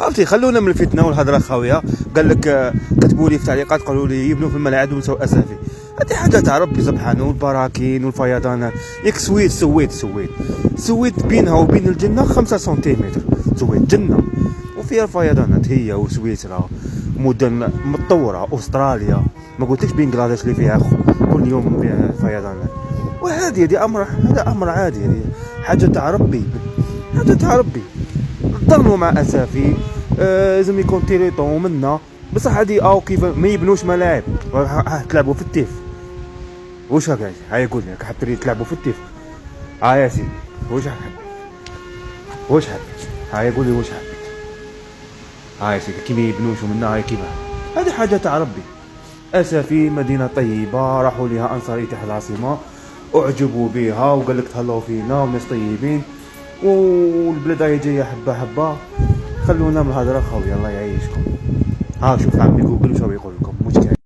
خالتي خلونا من الفتنه والهضره خاويه. قال لك كتبوا لي في تعليقات قالوا لي يبنوا في الملاعب ونسوا اسافي. هذه حاجه تاع ربي سبحانه، والبراكين والفيضانات. ياك سويت بينها وبين الجنه 5 سنتيمتر. سويت جنه وفيها الفيضانات، هي وسويسرا مدن متطوره، استراليا، ما قلتلكش بنغلاديش اللي فيها كل يوم فيها فيضانات. وهذه هذا امر عادي، هذه حاجه تاع ربي، ضرنوا مع اسافي. لازم يكون تيريطون منا بصح هادي كيف ما يبنوش ملاعب تلعبوا في التيف. واش هكا هاي يقول لك حاب تلعبوا في التيف؟ يا سيدي واش حاب هاي يقول لي واش حبيت؟ يا سيدي كي ما يبنوش منا هاي كيما هذه حاجه تاع ربي. اسافي مدينه طيبه، راحوا ليها انصار اتحاد العاصمه، اعجبوا بها وقال لك تهلاو فينا وناس طيبين، والبلاد هاي جايه حبه حبه. خلونا من الهضره خاويه، الله يعيشكم. شوف عمي جوجل واش هو يقول لكم. مشكل.